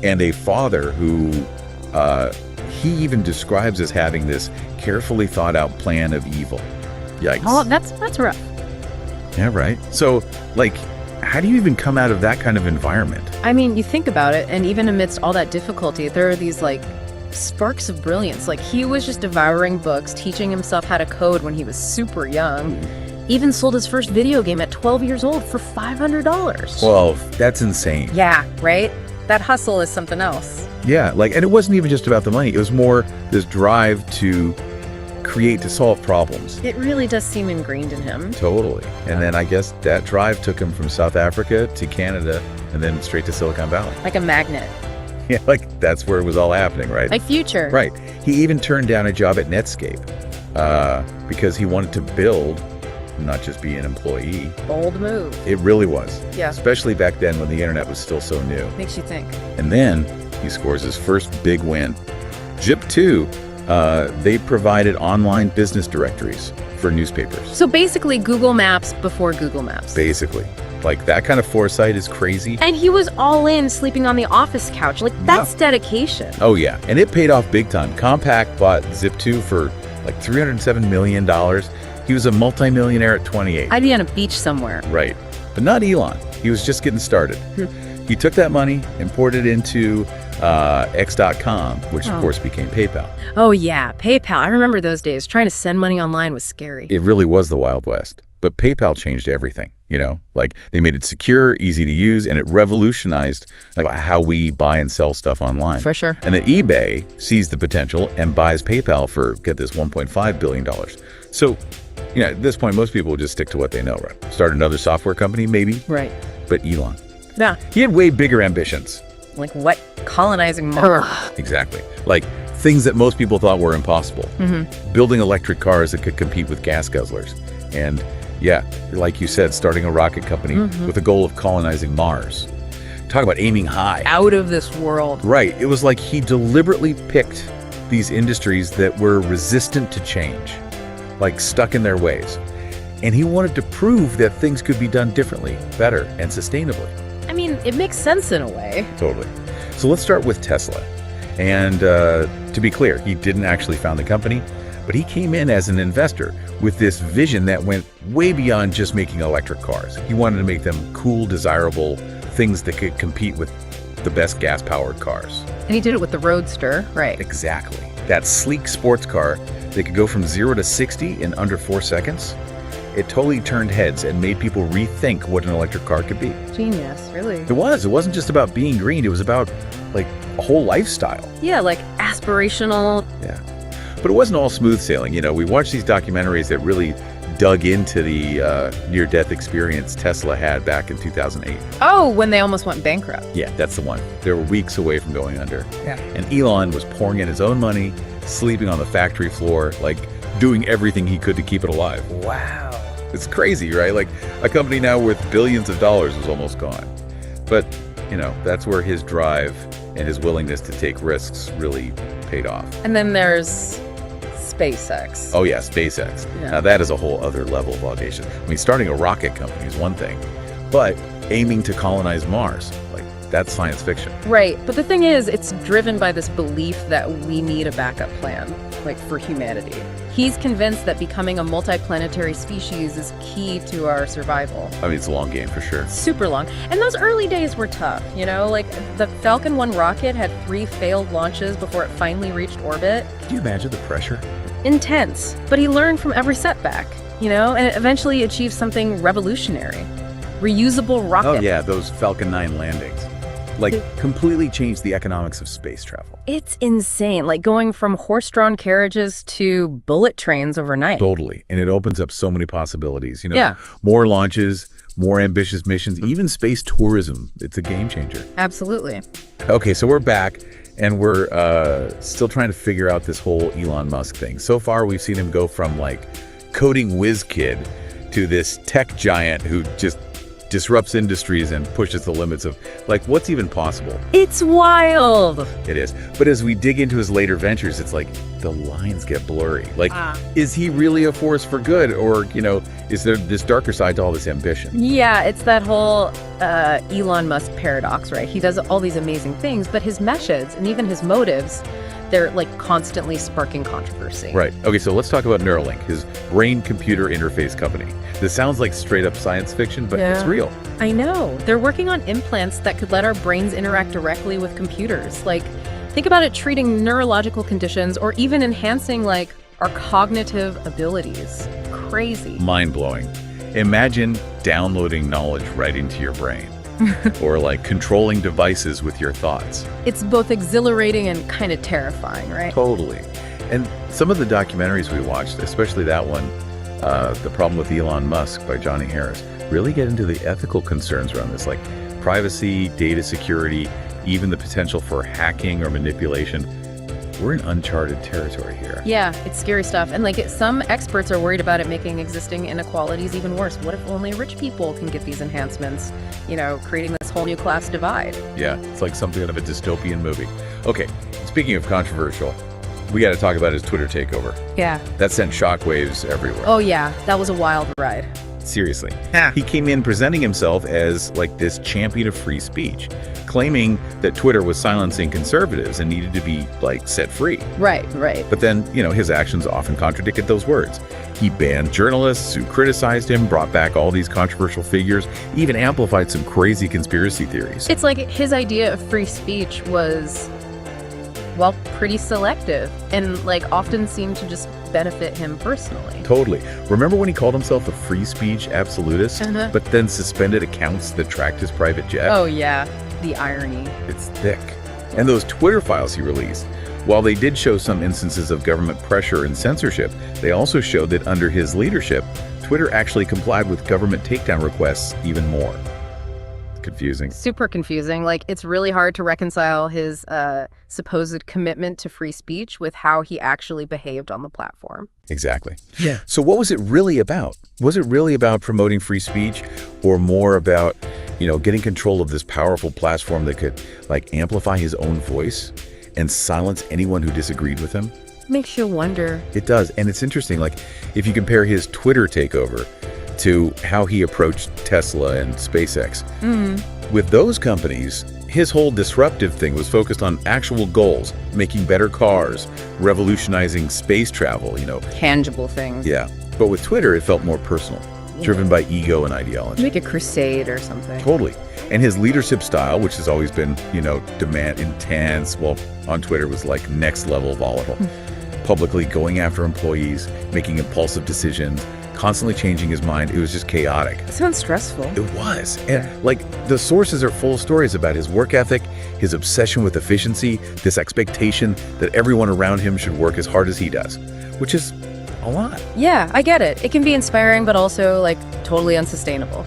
and a father who he even describes as having this carefully thought out plan of evil. Yikes. Oh, that's rough. Yeah, right. So, like, how do you even come out of that kind of environment? I mean, you think about it, and even amidst all that difficulty, there are these, like, sparks of brilliance. Like, he was just devouring books, teaching himself how to code when he was super young. Even sold his first video game at 12 years old for $500. Well, that's insane. Yeah, right? That hustle is something else. Yeah, like, and it wasn't even just about the money. It was more this drive to create, to solve problems. It really does seem ingrained in him. Totally. And then I guess that drive took him from South Africa to Canada and then straight to Silicon Valley. Like a magnet. Yeah, like that's where it was all happening, right? Like future. Right. He even turned down a job at Netscape because he wanted to build, not just be an employee. Bold move. It really was. Yeah. Especially back then when the internet was still so new. Makes you think. And then he scores his first big win. Zip2, they provided online business directories for newspapers. So basically Google Maps before Google Maps. Basically. Like, that kind of foresight is crazy. And he was all in, sleeping on the office couch. Like, that's dedication. Oh, yeah. And it paid off big time. Compaq bought Zip2 for like $307 million. He was a multimillionaire at 28. I'd be on a beach somewhere. Right. But not Elon. He was just getting started. He took that money and poured it into X.com, which of course became PayPal. Oh, yeah. PayPal. I remember those days. Trying to send money online was scary. It really was the Wild West. But PayPal changed everything, you know? Like, they made it secure, easy to use, and it revolutionized like how we buy and sell stuff online. For sure. And then eBay sees the potential and buys PayPal for, get this, $1.5 billion. So, you know, at this point, most people will just stick to what they know, right? Start another software company, maybe. Right. But Elon. Yeah. He had way bigger ambitions. Like what? Colonizing Mars. Exactly. Like things that most people thought were impossible. Building electric cars that could compete with gas guzzlers. And yeah, like you said, starting a rocket company with the goal of colonizing Mars. Talk about aiming high. Out of this world. Right. It was like he deliberately picked these industries that were resistant to change, like stuck in their ways. And he wanted to prove that things could be done differently, better, and sustainably. I mean, it makes sense in a way. Totally. So let's start with Tesla. And to be clear, he didn't actually found the company, but he came in as an investor with this vision that went way beyond just making electric cars. He wanted to make them cool, desirable things that could compete with the best gas-powered cars. And he did it with the Roadster, right? Exactly. That sleek sports car that could go from 0 to 60 in under 4 seconds. It totally turned heads and made people rethink what an electric car could be. Genius, really. It was. It wasn't just about being green. It was about, like, a whole lifestyle. Yeah, like aspirational. Yeah. But it wasn't all smooth sailing. You know, we watched these documentaries that really dug into the near-death experience Tesla had back in 2008. Oh, when they almost went bankrupt. Yeah, that's the one. They were weeks away from going under. Yeah. And Elon was pouring in his own money, sleeping on the factory floor, like doing everything he could to keep it alive. Wow. It's crazy, right? Like a company now worth billions of dollars is almost gone. But, you know, that's where his drive and his willingness to take risks really paid off. And then there's SpaceX. Oh yeah, SpaceX. Yeah. Now that is a whole other level of audacious. I mean, starting a rocket company is one thing, but aiming to colonize Mars, like that's science fiction. Right, but the thing is, it's driven by this belief that we need a backup plan, like for humanity. He's convinced that becoming a multiplanetary species is key to our survival. I mean, it's a long game for sure. Super long. And those early days were tough, you know? Like, the Falcon 1 rocket had 3 failed launches before it finally reached orbit. Can you imagine the pressure? Intense. But he learned from every setback, you know? And it eventually achieved something revolutionary. Reusable rocket. Oh yeah, those Falcon 9 landings. Like, completely changed the economics of space travel. It's insane, like going from horse-drawn carriages to bullet trains overnight. Totally. And it opens up so many possibilities, you know? Yeah. More launches, more ambitious missions, even space tourism. It's a game changer. Absolutely. Okay, so we're back, and we're still trying to figure out this whole Elon Musk thing. So far, we've seen him go from, like, coding whiz kid to this tech giant who just disrupts industries and pushes the limits of, like, what's even possible. It's wild. It is. But as we dig into his later ventures, it's like the lines get blurry. Like, is he really a force for good? Or, is there this darker side to all this ambition? Yeah, it's that whole Elon Musk paradox, right? He does all these amazing things, but his methods and even his motives, they're like constantly sparking controversy. Right. Okay, so let's talk about Neuralink, his brain-computer interface company. This sounds like straight-up science fiction, but it's real. I know. They're working on implants that could let our brains interact directly with computers. Like, think about it treating neurological conditions or even enhancing, like, our cognitive abilities. Crazy. Mind-blowing. Imagine downloading knowledge right into your brain. Or like controlling devices with your thoughts. It's both exhilarating and kind of terrifying, right? Totally. And some of the documentaries we watched, especially that one, The Problem with Elon Musk by Johnny Harris, really get into the ethical concerns around this, like privacy, data security, even the potential for hacking or manipulation. We're in uncharted territory here. Yeah, it's scary stuff. And like some experts are worried about it making existing inequalities even worse. What if only rich people can get these enhancements, creating this whole new class divide? Yeah, it's like something out of a dystopian movie. Okay, speaking of controversial, we got to talk about his Twitter takeover. Yeah. That sent shockwaves everywhere. Oh yeah, that was a wild ride. Seriously. He came in presenting himself as like this champion of free speech, claiming that Twitter was silencing conservatives and needed to be like set free. Right. But then, his actions often contradicted those words. He banned journalists who criticized him, brought back all these controversial figures, even amplified some crazy conspiracy theories. It's like his idea of free speech was, well, pretty selective and like often seemed to just benefit him personally. Totally. Remember when he called himself a free speech absolutist, but then suspended accounts that tracked his private jet? Oh yeah, the irony. It's thick. And those Twitter files he released, while they did show some instances of government pressure and censorship, they also showed that under his leadership, Twitter actually complied with government takedown requests even more. Confusing. Super confusing. Like, it's really hard to reconcile his supposed commitment to free speech with how he actually behaved on the platform. Exactly. Yeah. So what was it really about? Was it really about promoting free speech, or more about, getting control of this powerful platform that could like amplify his own voice and silence anyone who disagreed with him? Makes you wonder. It does. And it's interesting, like, if you compare his Twitter takeover to how he approached Tesla and SpaceX. With those companies, his whole disruptive thing was focused on actual goals, making better cars, revolutionizing space travel, Tangible things. Yeah. But with Twitter, it felt more personal, driven by ego and ideology. Like a crusade or something. Totally. And his leadership style, which has always been, demand intense, well, on Twitter was like next level volatile. Publicly going after employees, making impulsive decisions, constantly changing his mind. It was just chaotic. It sounds stressful. It was. And the sources are full of stories about his work ethic, his obsession with efficiency, this expectation that everyone around him should work as hard as he does, which is a lot. Yeah, I get it. It can be inspiring, but also like totally unsustainable.